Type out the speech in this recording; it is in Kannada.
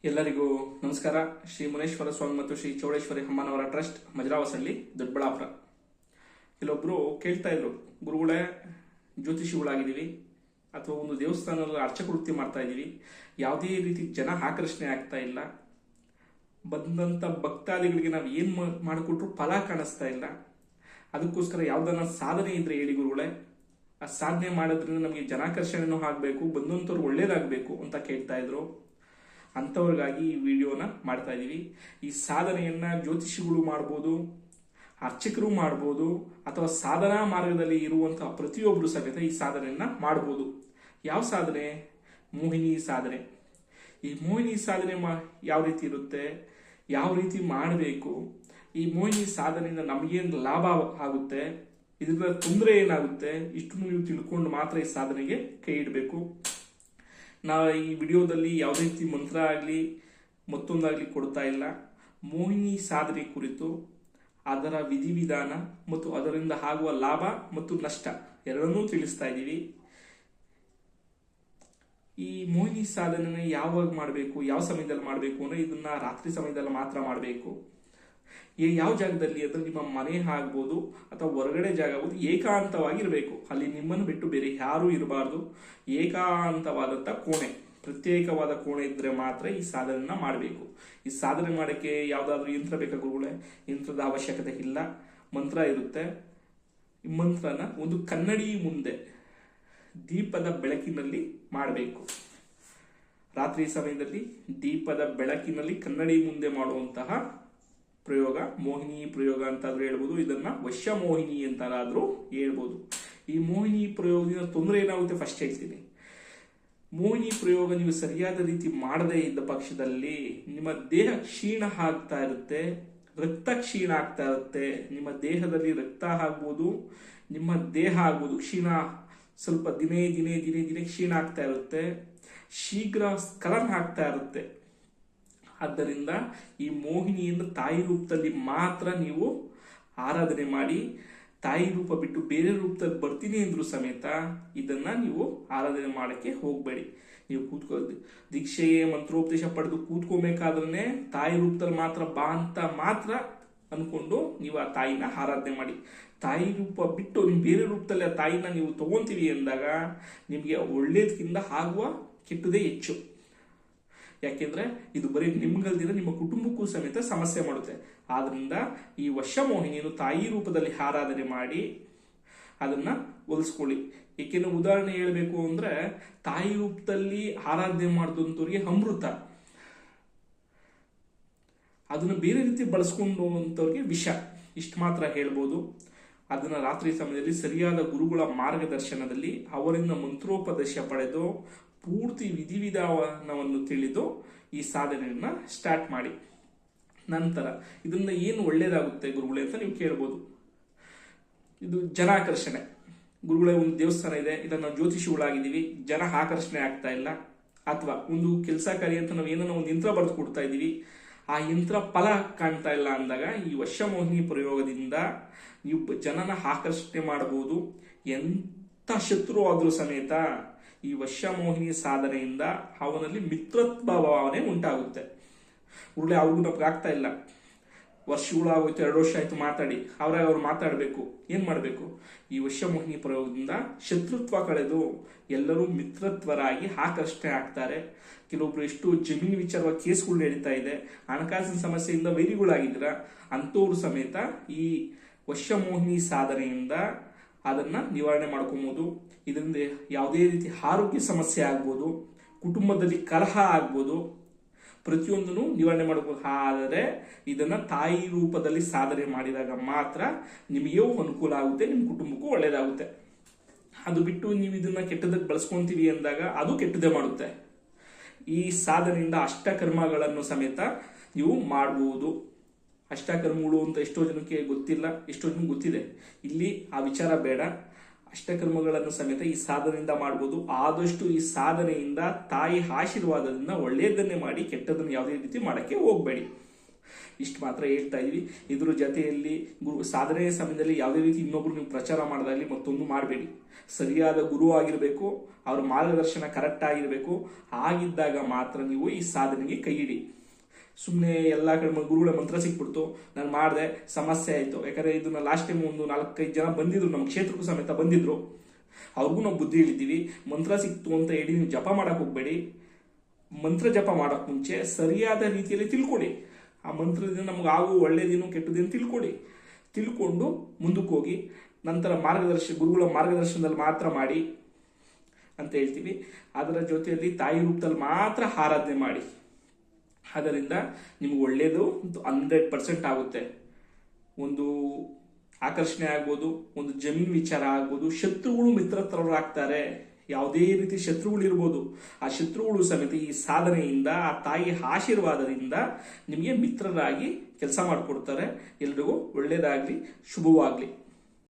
ಎಲ್ಲರಿಗೂ ನಮಸ್ಕಾರ. ಶ್ರೀ ಮುನೇಶ್ವರ ಸ್ವಾಮಿ ಮತ್ತು ಶ್ರೀ ಚೌಡೇಶ್ವರಿ ಅಮ್ಮನವರ ಟ್ರಸ್ಟ್, ಮಜರಾವಸಳ್ಳಿ, ದೊಡ್ಡಬಳ್ಳಾಪುರ. ಕೆಲವೊಬ್ರು ಕೇಳ್ತಾ ಇದ್ರು, ಗುರುಗಳೇ ಜ್ಯೋತಿಷಿಗಳಾಗಿದ್ದೀವಿ ಅಥವಾ ಒಂದು ದೇವಸ್ಥಾನದಲ್ಲಿ ಅರ್ಚಕ ವೃತ್ತಿ ಮಾಡ್ತಾ ಇದ್ದೀವಿ, ಯಾವುದೇ ರೀತಿ ಜನ ಆಕರ್ಷಣೆ ಆಗ್ತಾ ಇಲ್ಲ, ಬಂದಂಥ ಭಕ್ತಾದಿಗಳಿಗೆ ನಾವು ಏನು ಮಾಡಿಕೊಟ್ರು ಫಲ ಕಾಣಿಸ್ತಾ ಇಲ್ಲ, ಅದಕ್ಕೋಸ್ಕರ ಯಾವ್ದನ್ನ ಸಾಧನೆ ಇದ್ರೆ ಹೇಳಿ ಗುರುಗಳೇ, ಆ ಸಾಧನೆ ಮಾಡೋದ್ರಿಂದ ನಮಗೆ ಜನಾಕರ್ಷಣೆನೂ ಆಗಬೇಕು, ಬಂದಂಥವ್ರು ಒಳ್ಳೇದಾಗಬೇಕು ಅಂತ ಕೇಳ್ತಾ ಇದ್ರು. ಅಂಥವ್ರಿಗಾಗಿ ಈ ವಿಡಿಯೋನ ಮಾಡ್ತಾ ಇದ್ದೀವಿ. ಈ ಸಾಧನೆಯನ್ನ ಜ್ಯೋತಿಷಿಗಳು ಮಾಡ್ಬೋದು, ಅರ್ಚಕರು ಮಾಡ್ಬೋದು, ಅಥವಾ ಸಾಧನಾ ಮಾರ್ಗದಲ್ಲಿ ಇರುವಂತಹ ಪ್ರತಿಯೊಬ್ಬರು ಸಮೇತ ಈ ಸಾಧನೆಯನ್ನ ಮಾಡ್ಬೋದು. ಯಾವ ಸಾಧನೆ? ಮೋಹಿನಿ ಸಾಧನೆ. ಈ ಮೋಹಿನಿ ಸಾಧನೆ ಯಾವ ರೀತಿ ಇರುತ್ತೆ, ಯಾವ ರೀತಿ ಮಾಡಬೇಕು, ಈ ಮೋಹಿನಿ ಸಾಧನೆಯಿಂದ ನಮಗೇನು ಲಾಭ ಆಗುತ್ತೆ, ಇದರಿಂದ ತೊಂದರೆ ಏನಾಗುತ್ತೆ, ಇಷ್ಟು ನೀವು ತಿಳ್ಕೊಂಡು ಮಾತ್ರ ಈ ಸಾಧನೆಗೆ ಕೈ ಇಡಬೇಕು. ನಾವು ಈ ವಿಡಿಯೋದಲ್ಲಿ ಯಾವುದೇ ರೀತಿ ಮಂತ್ರ ಆಗಲಿ ಮತ್ತೊಂದಾಗಲಿ ಕೊಡ್ತಾ ಇಲ್ಲ. ಮೋಹಿನಿ ಸಾಧನೆ ಕುರಿತು ಅದರ ವಿಧಿವಿಧಾನ ಮತ್ತು ಅದರಿಂದ ಆಗುವ ಲಾಭ ಮತ್ತು ನಷ್ಟ ಎರಡನ್ನೂ ತಿಳಿಸ್ತಾ ಇದ್ದೀವಿ. ಈ ಮೋಹಿನಿ ಸಾಧನೆ ಯಾವಾಗ ಮಾಡಬೇಕು, ಯಾವ ಸಮಯದಲ್ಲಿ ಮಾಡಬೇಕು ಅಂದ್ರೆ ಇದನ್ನ ರಾತ್ರಿ ಸಮಯದಲ್ಲಿ ಮಾತ್ರ ಮಾಡಬೇಕು. ಯಾವ ಜಾಗದಲ್ಲಿ ಅಂದ್ರೆ ನಿಮ್ಮ ಮನೆ ಆಗ್ಬೋದು ಅಥವಾ ಹೊರಗಡೆ ಜಾಗ ಆಗ್ಬೋದು, ಏಕಾಂತವಾಗಿರ್ಬೇಕು. ಅಲ್ಲಿ ನಿಮ್ಮನ್ನು ಬಿಟ್ಟು ಬೇರೆ ಯಾರೂ ಇರಬಾರ್ದು. ಏಕಾಂತವಾದಂಥ ಕೋಣೆ, ಪ್ರತ್ಯೇಕವಾದ ಕೋಣೆ ಇದ್ರೆ ಮಾತ್ರ ಈ ಸಾಧನೆಯನ್ನ ಮಾಡಬೇಕು. ಈ ಸಾಧನೆ ಮಾಡಕ್ಕೆ ಯಾವ್ದಾದ್ರು ಯಂತ್ರ ಬೇಕಾ ಗುರುಗಳೇ? ಯಂತ್ರದ ಅವಶ್ಯಕತೆ ಇಲ್ಲ, ಮಂತ್ರ ಇರುತ್ತೆ. ಈ ಮಂತ್ರನ ಒಂದು ಕನ್ನಡಿ ಮುಂದೆ ದೀಪದ ಬೆಳಕಿನಲ್ಲಿ ಮಾಡಬೇಕು. ರಾತ್ರಿ ಸಮಯದಲ್ಲಿ ದೀಪದ ಬೆಳಕಿನಲ್ಲಿ ಕನ್ನಡಿ ಮುಂದೆ ಮಾಡುವಂತಹ ಪ್ರಯೋಗ ಮೋಹಿನಿ ಪ್ರಯೋಗ ಅಂತಾದ್ರೂ ಹೇಳ್ಬೋದು, ಇದನ್ನ ವಶ್ಯ ಮೋಹಿನಿ ಅಂತಾದ್ರೂ ಹೇಳ್ಬೋದು. ಈ ಮೋಹಿನಿ ಪ್ರಯೋಗದಿಂದ ತೊಂದರೆ ಏನಾಗುತ್ತೆ ಫಸ್ಟ್ ಹೇಳ್ತೀನಿ. ಮೋಹಿನಿ ಪ್ರಯೋಗ ನೀವು ಸರಿಯಾದ ರೀತಿ ಮಾಡದೇ ಇದ್ದ ಪಕ್ಷದಲ್ಲಿ ನಿಮ್ಮ ದೇಹ ಕ್ಷೀಣ ಆಗ್ತಾ ಇರುತ್ತೆ, ರಕ್ತ ಕ್ಷೀಣ ಆಗ್ತಾ ಇರುತ್ತೆ. ನಿಮ್ಮ ದೇಹದಲ್ಲಿ ರಕ್ತ ಆಗ್ಬೋದು, ನಿಮ್ಮ ದೇಹ ಆಗ್ಬೋದು ಕ್ಷೀಣ, ಸ್ವಲ್ಪ ದಿನೇ ದಿನೇ ದಿನೇ ದಿನೇ ಕ್ಷೀಣ ಆಗ್ತಾ ಇರುತ್ತೆ, ಶೀಘ್ರ ಸ್ಖಲನ ಆಗ್ತಾ ಇರುತ್ತೆ. ಆದ್ದರಿಂದ ಈ ಮೋಹಿನಿಯನ್ನು ತಾಯಿ ರೂಪದಲ್ಲಿ ಮಾತ್ರ ನೀವು ಆರಾಧನೆ ಮಾಡಿ. ತಾಯಿ ರೂಪ ಬಿಟ್ಟು ಬೇರೆ ರೂಪದಲ್ಲಿ ಬರ್ತೀನಿ ಅಂದ್ರೂ ಸಮೇತ ಇದನ್ನ ನೀವು ಆರಾಧನೆ ಮಾಡಕ್ಕೆ ಹೋಗ್ಬೇಡಿ. ನೀವು ದೀಕ್ಷೆಗೆ ಮಂತ್ರೋಪದೇಶ ಪಡೆದು ಕೂತ್ಕೋಬೇಕಾದ್ರೆ ತಾಯಿ ರೂಪದಲ್ಲಿ ಮಾತ್ರ ಬಾ ಅಂತ ಮಾತ್ರ ಅನ್ಕೊಂಡು ನೀವು ಆ ತಾಯಿನ ಆರಾಧನೆ ಮಾಡಿ. ತಾಯಿ ರೂಪ ಬಿಟ್ಟು ನೀವು ಬೇರೆ ರೂಪದಲ್ಲಿ ಆ ತಾಯಿನ ನೀವು ತಗೊಂತೀವಿ ಅಂದಾಗ ನಿಮಗೆ ಒಳ್ಳೇದಕ್ಕಿಂತ ಆಗುವ ಕೆಟ್ಟದೇ ಹೆಚ್ಚು. ಯಾಕೆಂದ್ರೆ ಇದು ಬರೀ ನಿಮ್ಗಲ್ದಿರ ನಿಮ್ಮ ಕುಟುಂಬಕ್ಕೂ ಸಮೇತ ಸಮಸ್ಯೆ ಮಾಡುತ್ತೆ. ಆದ್ರಿಂದ ಈ ವಶಮೋಹಿನಿಯನ್ನು ತಾಯಿ ರೂಪದಲ್ಲಿ ಆರಾಧನೆ ಮಾಡಿ ಅದನ್ನ ಒಲಿಸ್ಕೊಳ್ಳಿ. ಏಕೆಂದ್ರೆ ಉದಾಹರಣೆ ಹೇಳ್ಬೇಕು ಅಂದ್ರೆ ತಾಯಿ ರೂಪದಲ್ಲಿ ಆರಾಧನೆ ಮಾಡಿದಂಥವ್ರಿಗೆ ಅಮೃತ, ಅದನ್ನ ಬೇರೆ ರೀತಿ ಬಳಸ್ಕೊಂಡು ಅಂತವ್ರಿಗೆ ವಿಷ. ಇಷ್ಟು ಮಾತ್ರ ಹೇಳ್ಬೋದು. ಅದನ್ನ ರಾತ್ರಿ ಸಮಯದಲ್ಲಿ ಸರಿಯಾದ ಗುರುಗಳ ಮಾರ್ಗದರ್ಶನದಲ್ಲಿ ಅವರಿಂದ ಮಂತ್ರೋಪದೇಶ ಪಡೆದು ಪೂರ್ತಿ ವಿಧಿವಿಧಾನವನ್ನು ತಿಳಿದು ಈ ಸಾಧನೆಯನ್ನ ಸ್ಟಾರ್ಟ್ ಮಾಡಿ. ನಂತರ ಇದರಿಂದ ಏನು ಒಳ್ಳೇದಾಗುತ್ತೆ ಗುರುಗಳೇ ಅಂತ ನೀವು ಕೇಳ್ಬೋದು. ಇದು ಜನಾಕರ್ಷಣೆ. ಗುರುಗಳೇ ಒಂದು ದೇವಸ್ಥಾನ ಇದೆ, ಇಲ್ಲ ನಾವು ಜ್ಯೋತಿಷಿಗಳಾಗಿದ್ದೀವಿ, ಜನ ಆಕರ್ಷಣೆ ಆಗ್ತಾ ಇಲ್ಲ, ಅಥವಾ ಒಂದು ಕೆಲಸ ಕಾರ್ಯ ಅಂತ ನಾವು ಏನೋ ಒಂದು ಯಂತ್ರ ಬರೆದು ಕೊಡ್ತಾ ಇದೀವಿ, ಆ ಯಂತ್ರ ಫಲ ಕಾಣ್ತಾ ಇಲ್ಲ ಅಂದಾಗ ಈ ವಶಮೋಹಿನಿ ಪ್ರಯೋಗದಿಂದ ನೀವು ಜನನ ಆಕರ್ಷಣೆ ಮಾಡಬಹುದು. ಎಂಥ ಶತ್ರು ಆದ್ರೂ ಸಮೇತ ಈ ವಶಮೋಹಿನಿ ಸಾಧನೆಯಿಂದ ಅವನಲ್ಲಿ ಮಿತ್ರತ್ವ ಭಾವನೆ ಉಂಟಾಗುತ್ತೆ. ಉರುಳೆ ಅವ್ರಿಗೂ ನಮ್ಗೆ ಆಗ್ತಾ ಇಲ್ಲ, ವರ್ಷಗಳು ಆಗೋಯ್ತು, 2 ವರ್ಷ ಆಯ್ತು ಮಾತಾಡಿ, ಅವ್ರು ಮಾತಾಡಬೇಕು. ಏನ್ ಮಾಡಬೇಕು? ಈ ವಶಮೋಹಿನಿ ಪ್ರಯೋಗದಿಂದ ಶತ್ರುತ್ವ ಕಳೆದು ಎಲ್ಲರೂ ಮಿತ್ರತ್ವರಾಗಿ ಆಕರ್ಷಣೆ ಆಗ್ತಾರೆ. ಕೆಲವೊಬ್ರು ಎಷ್ಟು ಜಮೀನು ವಿಚಾರವಾಗಿ ಕೇಸ್ಗಳು ನಡೀತಾ ಇದೆ, ಹಣಕಾಸಿನ ಸಮಸ್ಯೆಯಿಂದ ವೈರಿಗಳಾಗಿದ್ದೀರ, ಅಂಥವ್ರು ಸಮೇತ ಈ ವಶಮೋಹಿನಿ ಸಾಧನೆಯಿಂದ ಅದನ್ನ ನಿವಾರಣೆ ಮಾಡ್ಕೊಬಹುದು. ಇದರಿಂದ ಯಾವುದೇ ರೀತಿ ಆರೋಗ್ಯ ಸಮಸ್ಯೆ ಆಗ್ಬೋದು, ಕುಟುಂಬದಲ್ಲಿ ಕಲಹ ಆಗ್ಬೋದು, ಪ್ರತಿಯೊಂದನ್ನು ನಿವಾರಣೆ ಮಾಡಬಹುದು. ಆದರೆ ಇದನ್ನ ತಾಯಿ ರೂಪದಲ್ಲಿ ಸಾಧನೆ ಮಾಡಿದಾಗ ಮಾತ್ರ ನಿಮಗೂ ಅನುಕೂಲ ಆಗುತ್ತೆ, ನಿಮ್ಮ ಕುಟುಂಬಕ್ಕೂ ಒಳ್ಳೇದಾಗುತ್ತೆ. ಅದು ಬಿಟ್ಟು ನೀವು ಇದನ್ನ ಕೆಟ್ಟದಕ್ಕೆ ಬಳಸ್ಕೊಂತೀವಿ ಅಂದಾಗ ಅದು ಕೆಟ್ಟದೇ ಮಾಡುತ್ತೆ. ಈ ಸಾಧನೆಯಿಂದ ಅಷ್ಟಕರ್ಮಗಳನ್ನು ಸಮೇತ ನೀವು ಮಾಡಬಹುದು. ಅಷ್ಟಕರ್ಮಗಳು ಅಂತ ಎಷ್ಟೋ ಜನಕ್ಕೆ ಗೊತ್ತಿಲ್ಲ, ಎಷ್ಟೋ ಜನಕ್ಕೆ ಗೊತ್ತಿದೆ. ಇಲ್ಲಿ ಆ ವಿಚಾರ ಬೇಡ. ಅಷ್ಟಕರ್ಮಗಳನ್ನು ಸಮೇತ ಈ ಸಾಧನೆಯಿಂದ ಮಾಡಬಹುದು. ಆದಷ್ಟು ಈ ಸಾಧನೆಯಿಂದ ತಾಯಿ ಆಶೀರ್ವಾದದಿಂದ ಒಳ್ಳೆಯದನ್ನೇ ಮಾಡಿ, ಕೆಟ್ಟದನ್ನು ಯಾವುದೇ ರೀತಿ ಮಾಡಕ್ಕೆ ಹೋಗ್ಬೇಡಿ. ಇಷ್ಟು ಮಾತ್ರ ಹೇಳ್ತಾ ಇದೀವಿ. ಇದ್ರ ಜೊತೆಯಲ್ಲಿ ಸಾಧನೆಯ ಸಮಯದಲ್ಲಿ ಯಾವುದೇ ರೀತಿ ಇನ್ನೊಬ್ರು ನೀವು ಪ್ರಚಾರ ಮಾಡೋದಾಗ್ಲಿ ಮತ್ತೊಂದು ಮಾಡಬೇಡಿ. ಸರಿಯಾದ ಗುರು ಆಗಿರಬೇಕು, ಅವ್ರ ಮಾರ್ಗದರ್ಶನ ಕರೆಕ್ಟ್ ಆಗಿರಬೇಕು. ಆಗಿದ್ದಾಗ ಮಾತ್ರ ನೀವು ಈ ಸಾಧನೆಗೆ ಕೈ ಇಡಿ. ಸುಮ್ಮನೆ ಎಲ್ಲ ಕಡೆ ಗುರುಗಳ ಮಂತ್ರ ಸಿಕ್ಬಿಡ್ತು, ನಾನು ಮಾಡಿದೆ ಸಮಸ್ಯೆ ಆಯಿತು. ಯಾಕಂದರೆ ಇದನ್ನ ಲಾಸ್ಟ್ ಟೈಮ್ ಒಂದು 4-5 ಜನ ಬಂದಿದ್ರು, ನಮ್ಮ ಕ್ಷೇತ್ರಕ್ಕೂ ಸಮೇತ ಬಂದಿದ್ರು. ಅವ್ರಿಗೂ ನಾವು ಬುದ್ಧಿ ಹೇಳಿದ್ದೀವಿ, ಮಂತ್ರ ಸಿಕ್ತು ಅಂತ ಹೇಳಿ ನೀವು ಜಪ ಮಾಡಕ್ಕೆ ಹೋಗ್ಬೇಡಿ. ಮಂತ್ರ ಜಪ ಮಾಡೋಕೆ ಮುಂಚೆ ಸರಿಯಾದ ರೀತಿಯಲ್ಲಿ ತಿಳ್ಕೊಳ್ಳಿ. ಆ ಮಂತ್ರದಿಂದ ನಮ್ಗೆ ಆಗುವ ಒಳ್ಳೇದೇನು ಕೆಟ್ಟದೇನು ತಿಳ್ಕೊಂಡು ಮುಂದಕ್ಕೆ ಹೋಗಿ ನಂತರ ಗುರುಗಳ ಮಾರ್ಗದರ್ಶನದಲ್ಲಿ ಮಾತ್ರ ಮಾಡಿ ಅಂತ ಹೇಳ್ತೀವಿ. ಅದರ ಜೊತೆಯಲ್ಲಿ ತಾಯಿ ರೂಪದಲ್ಲಿ ಮಾತ್ರ ಆರಾಧನೆ ಮಾಡಿ. ಅದರಿಂದ ನಿಮ್ಗೆ ಒಳ್ಳೇದು 100% ಆಗುತ್ತೆ. ಒಂದು ಆಕರ್ಷಣೆ ಆಗ್ಬೋದು, ಒಂದು ಜಮೀನು ವಿಚಾರ ಆಗ್ಬೋದು, ಶತ್ರುಗಳು ಮಿತ್ರತ್ವರಾಗ್ತಾರೆ. ಯಾವುದೇ ರೀತಿ ಶತ್ರುಗಳು ಇರ್ಬೋದು, ಆ ಶತ್ರುಗಳು ಸಮೇತ ಈ ಸಾಧನೆಯಿಂದ, ಆ ತಾಯಿಯ ಆಶೀರ್ವಾದದಿಂದ ನಿಮಗೆ ಮಿತ್ರರಾಗಿ ಕೆಲಸ ಮಾಡಿಕೊಡ್ತಾರೆ. ಎಲ್ರಿಗೂ ಒಳ್ಳೇದಾಗ್ಲಿ, ಶುಭವಾಗ್ಲಿ.